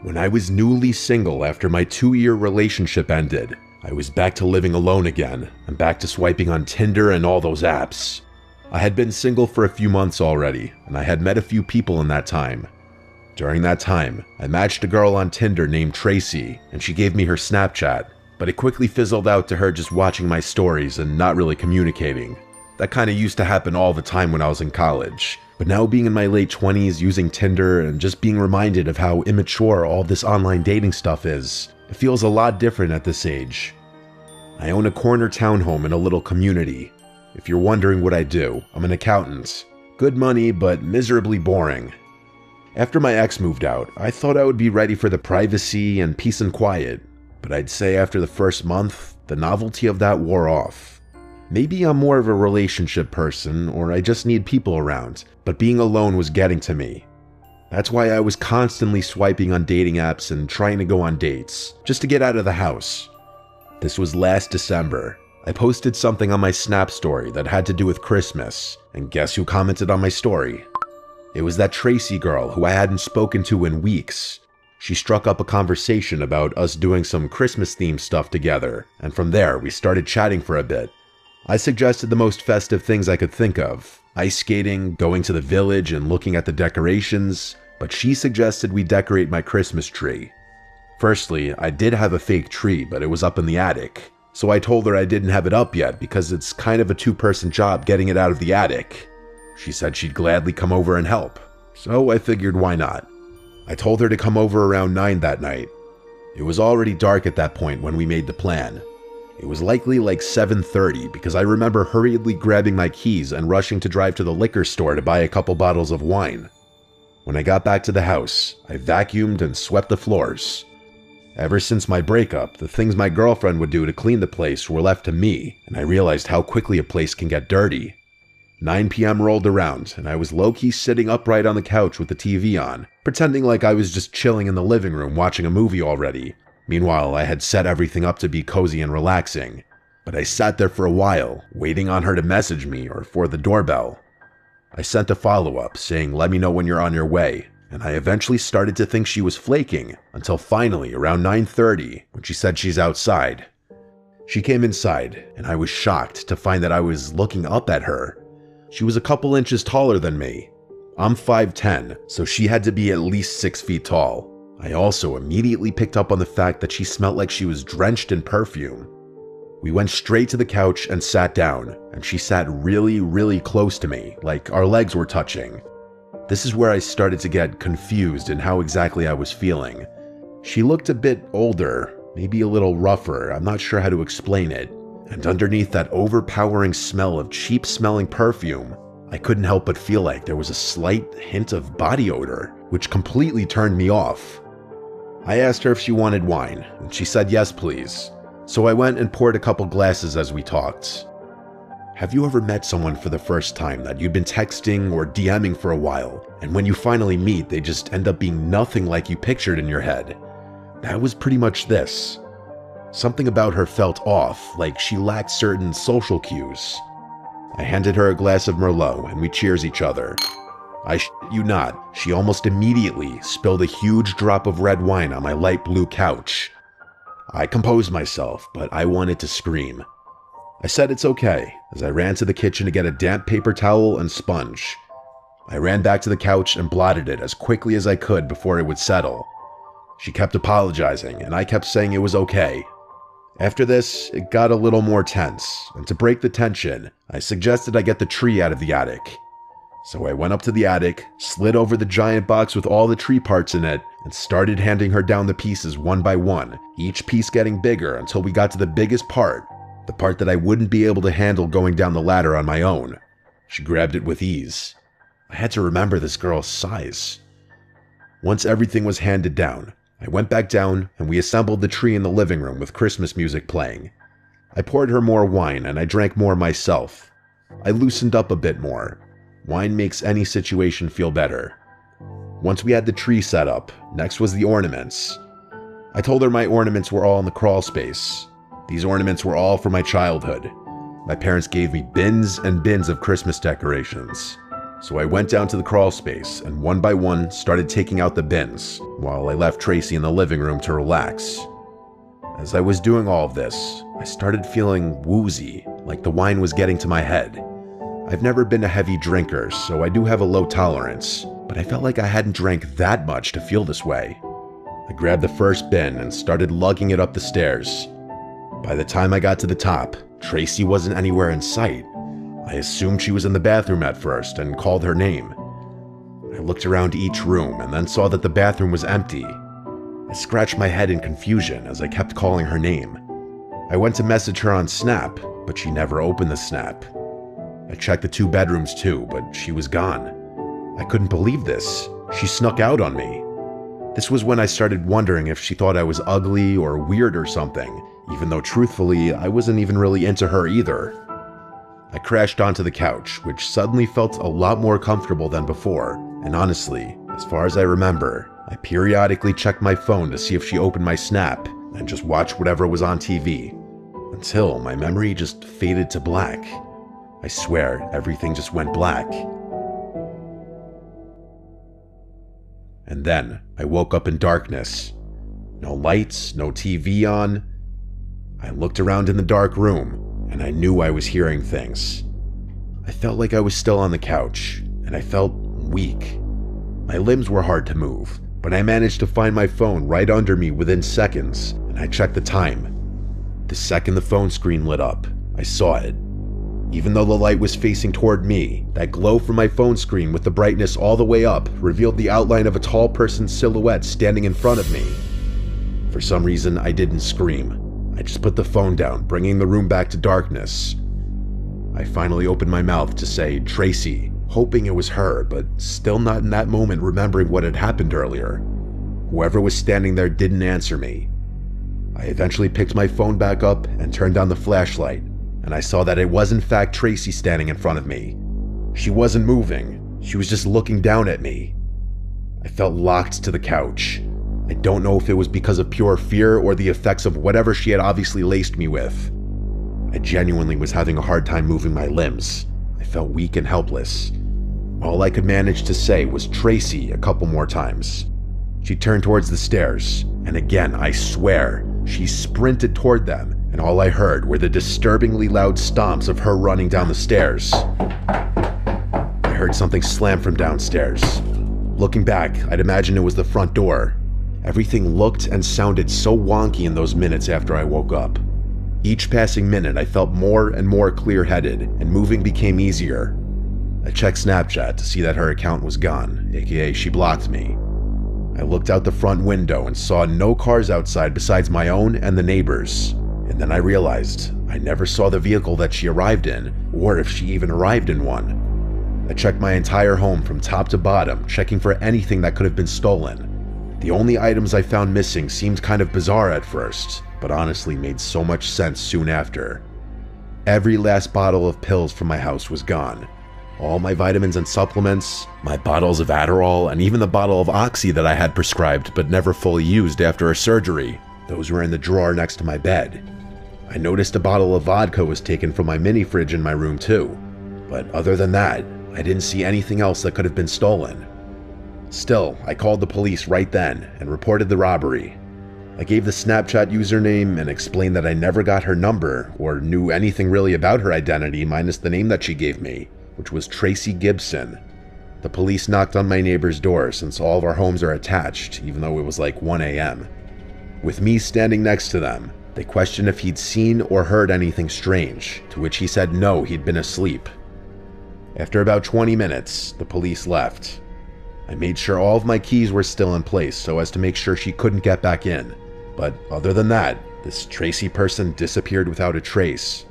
When I was newly single after my 2-year relationship ended, I was back to living alone again and back to swiping on Tinder and all those apps. I had been single for a few months already, and I had met a few people in that time. During that time, I matched a girl on Tinder named Tracy, and she gave me her Snapchat, but it quickly fizzled out to her just watching my stories and not really communicating. That kind of used to happen all the time when I was in college, but now being in my late 20s using Tinder and just being reminded of how immature all this online dating stuff is, it feels a lot different at this age. I own a corner townhome in a little community. If you're wondering what I do, I'm an accountant. Good money, but miserably boring. After my ex moved out, I thought I would be ready for the privacy and peace and quiet, but I'd say after the first month, the novelty of that wore off. Maybe I'm more of a relationship person, or I just need people around, but being alone was getting to me. That's why I was constantly swiping on dating apps and trying to go on dates, just to get out of the house. This was last December. I posted something on my Snap story that had to do with Christmas, and guess who commented on my story? It was that Tracy girl who I hadn't spoken to in weeks. She struck up a conversation about us doing some Christmas-themed stuff together, and from there we started chatting for a bit. I suggested the most festive things I could think of: ice skating, going to the village, and looking at the decorations, but she suggested we decorate my Christmas tree. Firstly, I did have a fake tree, but it was up in the attic, so I told her I didn't have it up yet because it's kind of a two-person job getting it out of the attic. She said she'd gladly come over and help, so I figured why not. I told her to come over around 9 that night. It was already dark at that point when we made the plan. It was likely like 7:30 because I remember hurriedly grabbing my keys and rushing to drive to the liquor store to buy a couple bottles of wine. When I got back to the house, I vacuumed and swept the floors. Ever since my breakup, the things my girlfriend would do to clean the place were left to me, and I realized how quickly a place can get dirty. 9 p.m. rolled around, and I was low-key sitting upright on the couch with the TV on, pretending like I was just chilling in the living room watching a movie already. Meanwhile, I had set everything up to be cozy and relaxing. But I sat there for a while, waiting on her to message me or for the doorbell. I sent a follow-up saying, "Let me know when you're on your way," and I eventually started to think she was flaking, until finally around 9:30, when she said she's outside. She came inside, and I was shocked to find that I was looking up at her. She was a couple inches taller than me. I'm 5'10", so she had to be at least 6 feet tall. I also immediately picked up on the fact that she smelled like she was drenched in perfume. We went straight to the couch and sat down, and she sat really, really close to me, like our legs were touching. This is where I started to get confused in how exactly I was feeling. She looked a bit older, maybe a little rougher, I'm not sure how to explain it. And underneath that overpowering smell of cheap-smelling perfume, I couldn't help but feel like there was a slight hint of body odor, which completely turned me off. I asked her if she wanted wine, and she said yes please. So I went and poured a couple glasses as we talked. Have you ever met someone for the first time that you'd been texting or DMing for a while, and when you finally meet, they just end up being nothing like you pictured in your head? That was pretty much this. Something about her felt off, like she lacked certain social cues. I handed her a glass of Merlot and we cheers each other. I shit you not, she almost immediately spilled a huge drop of red wine on my light blue couch. I composed myself, but I wanted to scream. I said it's okay, as I ran to the kitchen to get a damp paper towel and sponge. I ran back to the couch and blotted it as quickly as I could before it would settle. She kept apologizing, and I kept saying it was okay. After this, it got a little more tense, and to break the tension, I suggested I get the tree out of the attic. So I went up to the attic, slid over the giant box with all the tree parts in it, and started handing her down the pieces one by one, each piece getting bigger until we got to the biggest part, the part that I wouldn't be able to handle going down the ladder on my own. She grabbed it with ease. I had to remember this girl's size. Once everything was handed down, I went back down and we assembled the tree in the living room with Christmas music playing. I poured her more wine and I drank more myself. I loosened up a bit more. Wine makes any situation feel better. Once we had the tree set up, next was the ornaments. I told her my ornaments were all in the crawl space. These ornaments were all from my childhood. My parents gave me bins and bins of Christmas decorations. So I went down to the crawl space and one by one started taking out the bins while I left Tracy in the living room to relax. As I was doing all of this, I started feeling woozy, like the wine was getting to my head. I've never been a heavy drinker, so I do have a low tolerance, but I felt like I hadn't drank that much to feel this way. I grabbed the first bin and started lugging it up the stairs. By the time I got to the top, Tracy wasn't anywhere in sight. I assumed she was in the bathroom at first and called her name. I looked around each room and then saw that the bathroom was empty. I scratched my head in confusion as I kept calling her name. I went to message her on Snap, but she never opened the Snap. I checked the 2 bedrooms too, but she was gone. I couldn't believe this. She snuck out on me. This was when I started wondering if she thought I was ugly or weird or something, even though truthfully, I wasn't even really into her either. I crashed onto the couch, which suddenly felt a lot more comfortable than before, and honestly, as far as I remember, I periodically checked my phone to see if she opened my Snap and just watched whatever was on TV, until my memory just faded to black. I swear, everything just went black. And then I woke up in darkness. No lights, no TV on. I looked around in the dark room, and I knew I was hearing things. I felt like I was still on the couch, and I felt weak. My limbs were hard to move, but I managed to find my phone right under me within seconds, and I checked the time. The second the phone screen lit up, I saw it. Even though the light was facing toward me, that glow from my phone screen with the brightness all the way up revealed the outline of a tall person's silhouette standing in front of me. For some reason, I didn't scream. I just put the phone down, bringing the room back to darkness. I finally opened my mouth to say, "Tracy," hoping it was her, but still not in that moment remembering what had happened earlier. Whoever was standing there didn't answer me. I eventually picked my phone back up and turned on the flashlight, and I saw that it was in fact Tracy standing in front of me. She wasn't moving, she was just looking down at me. I felt locked to the couch. I don't know if it was because of pure fear or the effects of whatever she had obviously laced me with. I genuinely was having a hard time moving my limbs. I felt weak and helpless. All I could manage to say was "Tracy" a couple more times. She turned towards the stairs, and again, I swear, she sprinted toward them, and all I heard were the disturbingly loud stomps of her running down the stairs. I heard something slam from downstairs. Looking back, I'd imagine it was the front door. Everything looked and sounded so wonky in those minutes after I woke up. Each passing minute, I felt more and more clear-headed, and moving became easier. I checked Snapchat to see that her account was gone, aka she blocked me. I looked out the front window and saw no cars outside besides my own and the neighbors. And then I realized I never saw the vehicle that she arrived in, or if she even arrived in one. I checked my entire home from top to bottom, checking for anything that could have been stolen. The only items I found missing seemed kind of bizarre at first, but honestly made so much sense soon after. Every last bottle of pills from my house was gone. All my vitamins and supplements, my bottles of Adderall, and even the bottle of Oxy that I had prescribed but never fully used after a surgery, those were in the drawer next to my bed. I noticed a bottle of vodka was taken from my mini fridge in my room too, but other than that, I didn't see anything else that could have been stolen. Still, I called the police right then and reported the robbery. I gave the Snapchat username and explained that I never got her number or knew anything really about her identity minus the name that she gave me, which was Tracy Gibson. The police knocked on my neighbor's door since all of our homes are attached, even though it was like 1 a.m. With me standing next to them, they questioned if he'd seen or heard anything strange, to which he said no, he'd been asleep. After about 20 minutes, the police left. I made sure all of my keys were still in place so as to make sure she couldn't get back in. But other than that, this Tracy person disappeared without a trace.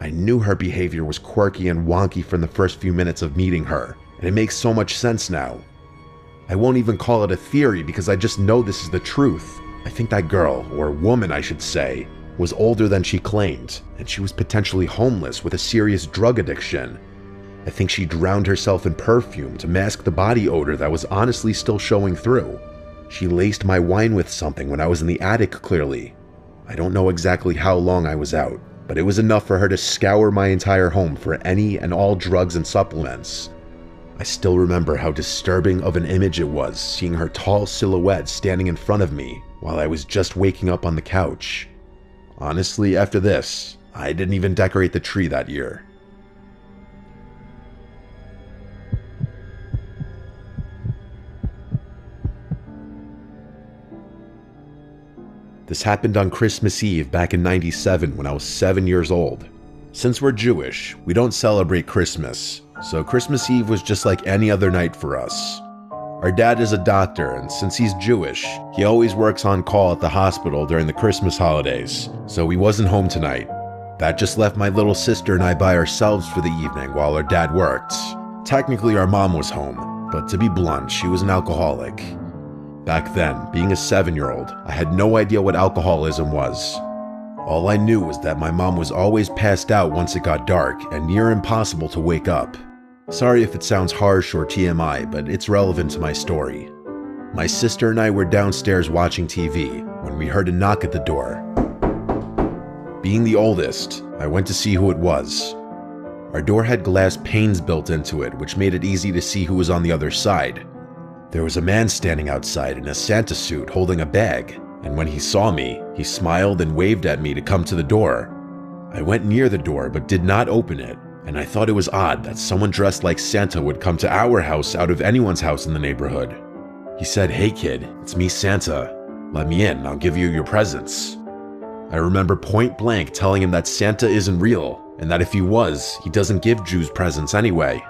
I knew her behavior was quirky and wonky from the first few minutes of meeting her, and it makes so much sense now. I won't even call it a theory because I just know this is the truth. I think that girl, or woman I should say, was older than she claimed, and she was potentially homeless with a serious drug addiction. I think she drowned herself in perfume to mask the body odor that was honestly still showing through. She laced my wine with something when I was in the attic clearly. I don't know exactly how long I was out, but it was enough for her to scour my entire home for any and all drugs and supplements. I still remember how disturbing of an image it was seeing her tall silhouette standing in front of me while I was just waking up on the couch. Honestly, after this, I didn't even decorate the tree that year. This happened on Christmas Eve back in '97 when I was 7 years old. Since we're Jewish, we don't celebrate Christmas, so Christmas Eve was just like any other night for us. Our dad is a doctor, and since he's Jewish, he always works on call at the hospital during the Christmas holidays, so he wasn't home tonight. That just left my little sister and I by ourselves for the evening while our dad worked. Technically, our mom was home, but to be blunt, she was an alcoholic. Back then, being a 7-year-old, I had no idea what alcoholism was. All I knew was that my mom was always passed out once it got dark and near impossible to wake up. Sorry if it sounds harsh or TMI, but it's relevant to my story. My sister and I were downstairs watching TV when we heard a knock at the door. Being the oldest, I went to see who it was. Our door had glass panes built into it, which made it easy to see who was on the other side. There was a man standing outside in a Santa suit holding a bag, and when he saw me, he smiled and waved at me to come to the door. I went near the door but did not open it, and I thought it was odd that someone dressed like Santa would come to our house out of anyone's house in the neighborhood. He said, "Hey kid, it's me Santa. Let me in, I'll give you your presents." I remember point blank telling him that Santa isn't real, and that if he was, he doesn't give Jews presents anyway.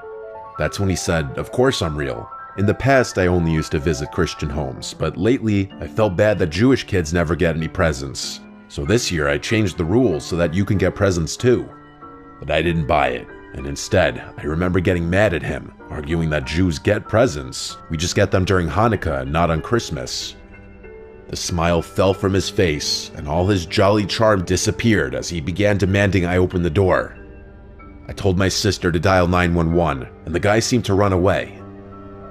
That's when he said, "Of course I'm real. In the past, I only used to visit Christian homes, but lately, I felt bad that Jewish kids never get any presents. So this year, I changed the rules so that you can get presents too." But I didn't buy it, and instead, I remember getting mad at him, arguing that Jews get presents, we just get them during Hanukkah and not on Christmas. The smile fell from his face, and all his jolly charm disappeared as he began demanding I open the door. I told my sister to dial 911, and the guy seemed to run away.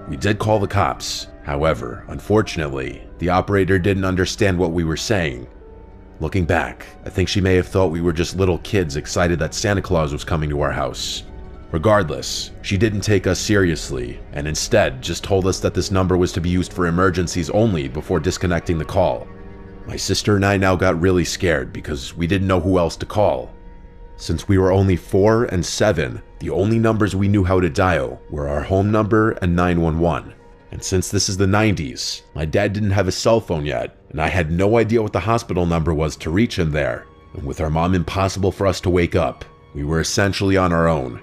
We did call the cops. However, unfortunately, the operator didn't understand what we were saying. Looking back, I think she may have thought we were just little kids excited that Santa Claus was coming to our house. Regardless, she didn't take us seriously, and instead just told us that this number was to be used for emergencies only before disconnecting the call. My sister and I now got really scared because we didn't know who else to call. Since we were only 4 and 7, the only numbers we knew how to dial were our home number and 911. And since this is the 90s, my dad didn't have a cell phone yet, and I had no idea what the hospital number was to reach him there. And with our mom impossible for us to wake up, we were essentially on our own.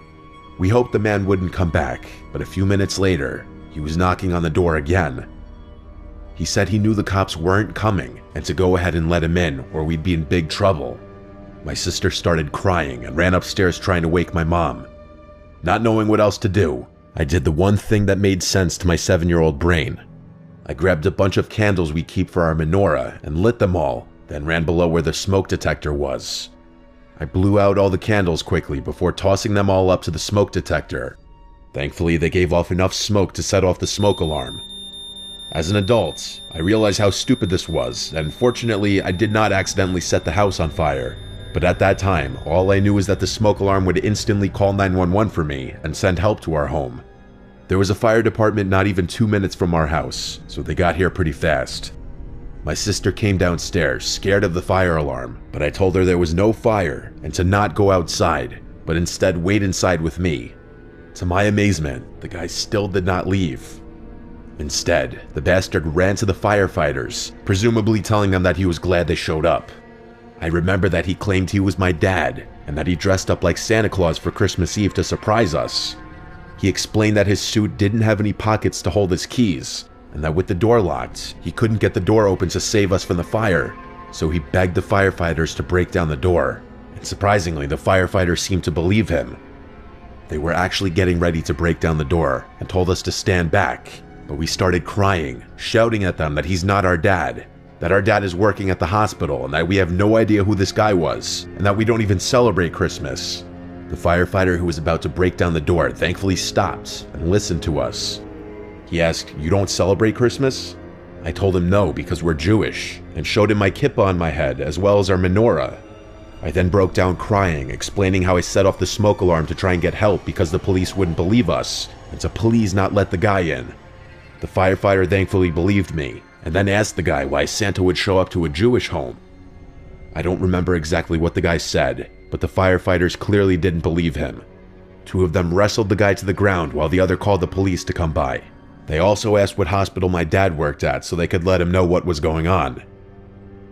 We hoped the man wouldn't come back, but a few minutes later, he was knocking on the door again. He said he knew the cops weren't coming and to go ahead and let him in or we'd be in big trouble. My sister started crying and ran upstairs trying to wake my mom. Not knowing what else to do, I did the one thing that made sense to my 7-year-old brain. I grabbed a bunch of candles we keep for our menorah and lit them all, then ran below where the smoke detector was. I blew out all the candles quickly before tossing them all up to the smoke detector. Thankfully, they gave off enough smoke to set off the smoke alarm. As an adult, I realized how stupid this was, and fortunately, I did not accidentally set the house on fire. But at that time, all I knew was that the smoke alarm would instantly call 911 for me and send help to our home. There was a fire department not even 2 minutes from our house, so they got here pretty fast. My sister came downstairs, scared of the fire alarm, but I told her there was no fire and to not go outside, but instead wait inside with me. To my amazement, the guy still did not leave. Instead, the bastard ran to the firefighters, presumably telling them that he was glad they showed up. I remember that he claimed he was my dad, and that he dressed up like Santa Claus for Christmas Eve to surprise us. He explained that his suit didn't have any pockets to hold his keys, and that with the door locked, he couldn't get the door open to save us from the fire, so he begged the firefighters to break down the door. And surprisingly, the firefighters seemed to believe him. They were actually getting ready to break down the door, and told us to stand back, but we started crying, shouting at them that he's not our dad, that our dad is working at the hospital and that we have no idea who this guy was, and that we don't even celebrate Christmas. The firefighter who was about to break down the door thankfully stopped and listened to us. He asked, "You don't celebrate Christmas?" I told him no because we're Jewish, and showed him my kippah on my head as well as our menorah. I then broke down crying, explaining how I set off the smoke alarm to try and get help because the police wouldn't believe us, and to please not let the guy in. The firefighter thankfully believed me, and then asked the guy why Santa would show up to a Jewish home. I don't remember exactly what the guy said, but the firefighters clearly didn't believe him. Two of them wrestled the guy to the ground while the other called the police to come by. They also asked what hospital my dad worked at so they could let him know what was going on.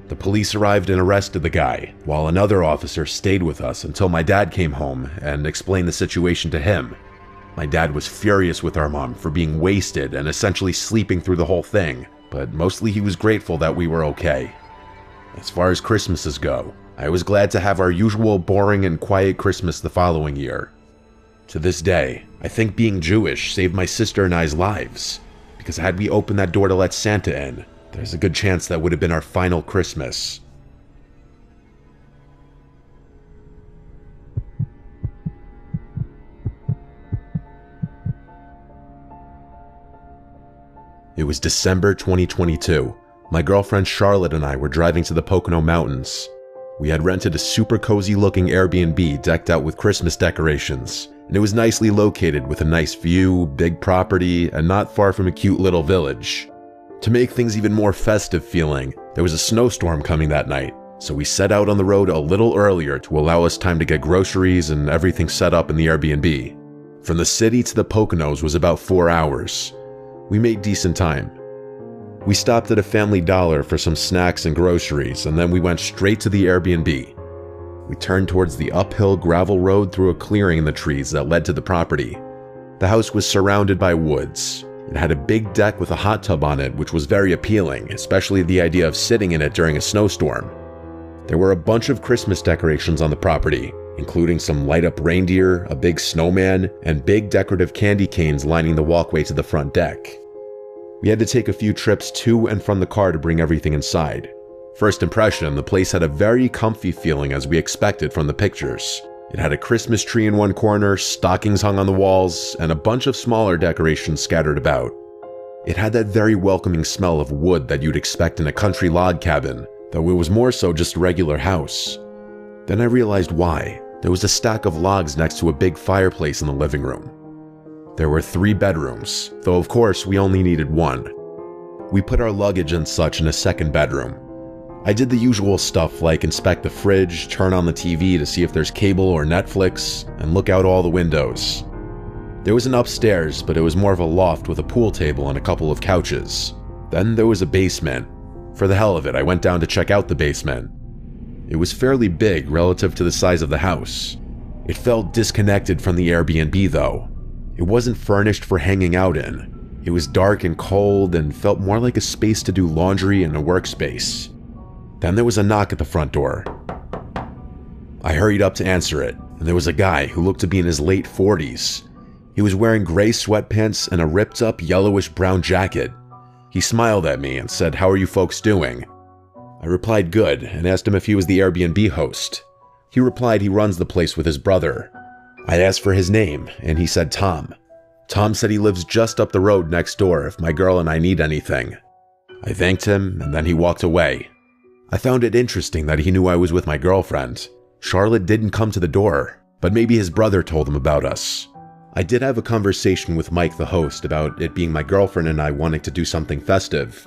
The police arrived and arrested the guy, while another officer stayed with us until my dad came home and explained the situation to him. My dad was furious with our mom for being wasted and essentially sleeping through the whole thing, but mostly he was grateful that we were okay. As far as Christmases go, I was glad to have our usual boring and quiet Christmas the following year. To this day, I think being Jewish saved my sister and I's lives, because had we opened that door to let Santa in, there's a good chance that would have been our final Christmas. It was December 2022. My girlfriend Charlotte and I were driving to the Pocono Mountains. We had rented a super cozy looking Airbnb decked out with Christmas decorations, and it was nicely located with a nice view, big property, and not far from a cute little village. To make things even more festive feeling, there was a snowstorm coming that night, so we set out on the road a little earlier to allow us time to get groceries and everything set up in the Airbnb. From the city to the Poconos was about 4 hours. We made decent time. We stopped at a Family Dollar for some snacks and groceries, and then we went straight to the Airbnb. We turned towards the uphill gravel road through a clearing in the trees that led to the property. The house was surrounded by woods. It had a big deck with a hot tub on it, which was very appealing, especially the idea of sitting in it during a snowstorm. There were a bunch of Christmas decorations on the property, including some light-up reindeer, a big snowman, and big decorative candy canes lining the walkway to the front deck. We had to take a few trips to and from the car to bring everything inside. First impression, the place had a very comfy feeling as we expected from the pictures. It had a Christmas tree in one corner, stockings hung on the walls, and a bunch of smaller decorations scattered about. It had that very welcoming smell of wood that you'd expect in a country log cabin, though it was more so just a regular house. Then I realized why. There was a stack of logs next to a big fireplace in the living room. There were 3 bedrooms, though of course we only needed 1. We put our luggage and such in a second bedroom. I did the usual stuff like inspect the fridge, turn on the TV to see if there's cable or Netflix, and look out all the windows. There was an upstairs, but it was more of a loft with a pool table and a couple of couches. Then there was a basement. For the hell of it, I went down to check out the basement. It was fairly big relative to the size of the house. It felt disconnected from the Airbnb though. It wasn't furnished for hanging out in. It was dark and cold and felt more like a space to do laundry and a workspace. Then there was a knock at the front door. I hurried up to answer it, and there was a guy who looked to be in his late 40s. He was wearing gray sweatpants and a ripped up yellowish brown jacket. He smiled at me and said, "How are you folks doing?" I replied good and asked him if he was the Airbnb host. He replied he runs the place with his brother. I asked for his name, and he said Tom. Tom said he lives just up the road next door if my girl and I need anything. I thanked him, and then he walked away. I found it interesting that he knew I was with my girlfriend. Charlotte didn't come to the door, but maybe his brother told him about us. I did have a conversation with Mike, the host, about it being my girlfriend and I wanting to do something festive.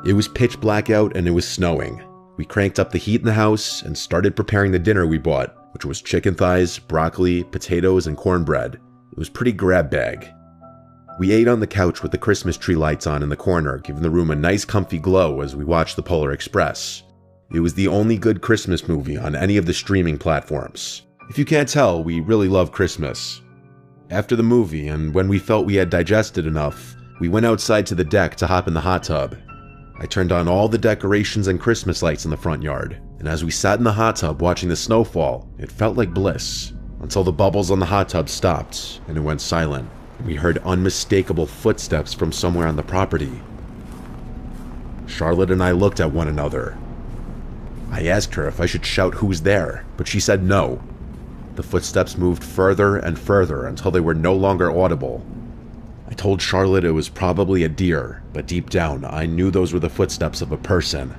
It was pitch black out and it was snowing. We cranked up the heat in the house and started preparing the dinner we bought, which was chicken thighs, broccoli, potatoes, and cornbread. It was pretty grab bag. We ate on the couch with the Christmas tree lights on in the corner, giving the room a nice comfy glow as we watched the Polar Express. It was the only good Christmas movie on any of the streaming platforms. If you can't tell, we really love Christmas. After the movie, and when we felt we had digested enough, we went outside to the deck to hop in the hot tub. I turned on all the decorations and Christmas lights in the front yard, and as we sat in the hot tub watching the snowfall, it felt like bliss, until the bubbles on the hot tub stopped and it went silent. We heard unmistakable footsteps from somewhere on the property. Charlotte and I looked at one another. I asked her if I should shout who's there, but she said no. The footsteps moved further and further until they were no longer audible. I told Charlotte it was probably a deer, but deep down I knew those were the footsteps of a person.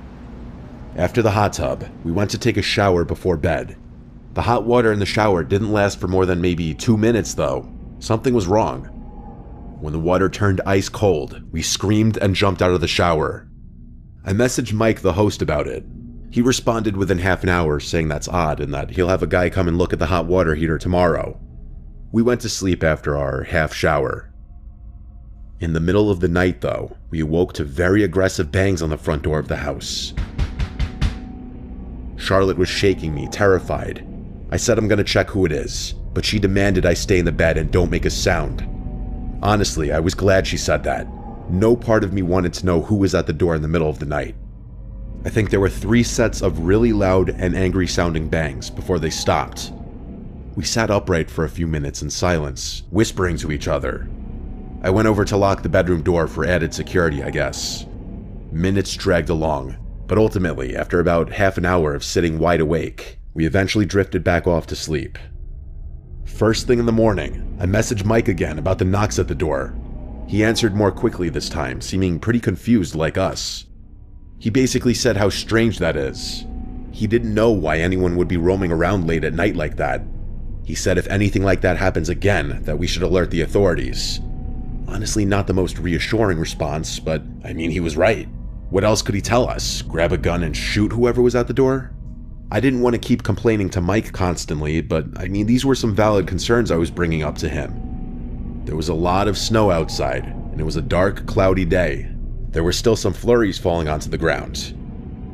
After the hot tub, we went to take a shower before bed. The hot water in the shower didn't last for more than maybe 2 minutes though. Something was wrong. When the water turned ice cold, we screamed and jumped out of the shower. I messaged Mike, the host, about it. He responded within half an hour saying that's odd and that he'll have a guy come and look at the hot water heater tomorrow. We went to sleep after our half shower. In the middle of the night, though, we awoke to very aggressive bangs on the front door of the house. Charlotte was shaking me, terrified. I said I'm gonna check who it is, but she demanded I stay in the bed and don't make a sound. Honestly, I was glad she said that. No part of me wanted to know who was at the door in the middle of the night. I think there were 3 sets of really loud and angry sounding bangs before they stopped. We sat upright for a few minutes in silence, whispering to each other. I went over to lock the bedroom door for added security, I guess. Minutes dragged along, but ultimately, after about half an hour of sitting wide awake, we eventually drifted back off to sleep. First thing in the morning, I messaged Mike again about the knocks at the door. He answered more quickly this time, seeming pretty confused like us. He basically said how strange that is. He didn't know why anyone would be roaming around late at night like that. He said if anything like that happens again, that we should alert the authorities. Honestly, not the most reassuring response, but I mean, he was right. What else could he tell us? Grab a gun and shoot whoever was at the door? I didn't want to keep complaining to Mike constantly, but I mean, these were some valid concerns I was bringing up to him. There was a lot of snow outside, and it was a dark, cloudy day. There were still some flurries falling onto the ground.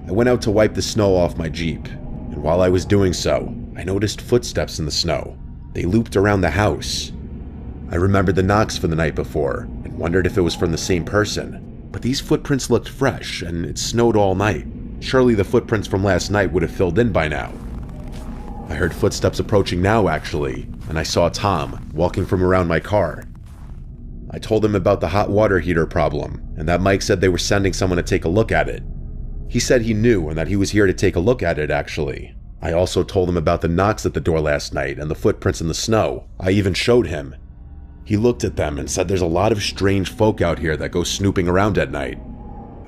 I went out to wipe the snow off my Jeep, and while I was doing so, I noticed footsteps in the snow. They looped around the house. I remembered the knocks from the night before, and wondered if it was from the same person, but these footprints looked fresh, and it snowed all night. Surely the footprints from last night would have filled in by now. I heard footsteps approaching now, actually, and I saw Tom walking from around my car. I told him about the hot water heater problem, and that Mike said they were sending someone to take a look at it. He said he knew and that he was here to take a look at it, actually. I also told him about the knocks at the door last night and the footprints in the snow. I even showed him. He looked at them and said there's a lot of strange folk out here that go snooping around at night.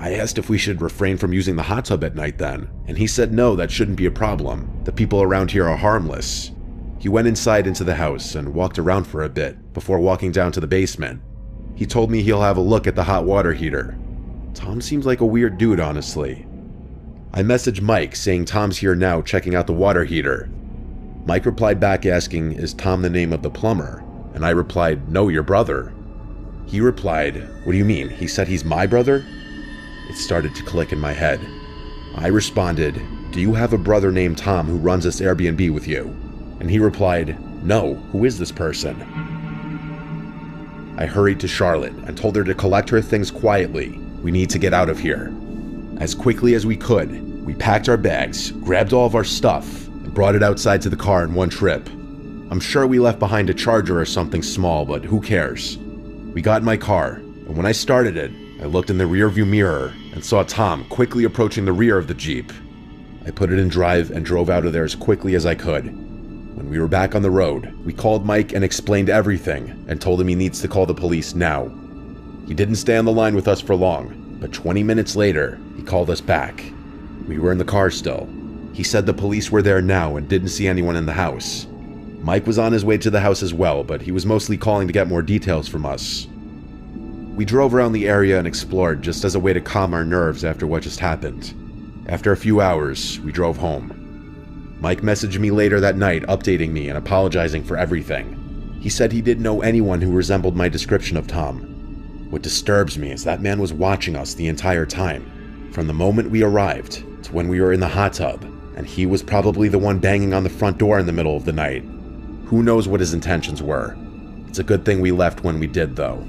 I asked if we should refrain from using the hot tub at night then, and he said no, that shouldn't be a problem. The people around here are harmless. He went inside into the house and walked around for a bit before walking down to the basement. He told me he'll have a look at the hot water heater. Tom seems like a weird dude, honestly. I messaged Mike saying Tom's here now checking out the water heater. Mike replied back asking, is Tom the name of the plumber? And I replied, no, your brother. He replied, what do you mean? He said he's my brother? It started to click in my head. I responded, do you have a brother named Tom who runs this Airbnb with you? And he replied, no, who is this person? I hurried to Charlotte and told her to collect her things quietly. We need to get out of here. As quickly as we could, we packed our bags, grabbed all of our stuff, and brought it outside to the car in one trip. I'm sure we left behind a charger or something small, but who cares? We got in my car, and when I started it, I looked in the rearview mirror and saw Tom quickly approaching the rear of the Jeep. I put it in drive and drove out of there as quickly as I could. When we were back on the road, we called Mike and explained everything and told him he needs to call the police now. He didn't stay on the line with us for long, but 20 minutes later, he called us back. We were in the car still. He said the police were there now and didn't see anyone in the house. Mike was on his way to the house as well, but he was mostly calling to get more details from us. We drove around the area and explored just as a way to calm our nerves after what just happened. After a few hours, we drove home. Mike messaged me later that night updating me and apologizing for everything. He said he didn't know anyone who resembled my description of Tom. What disturbs me is that man was watching us the entire time, from the moment we arrived to when we were in the hot tub, and he was probably the one banging on the front door in the middle of the night. Who knows what his intentions were? It's a good thing we left when we did, though.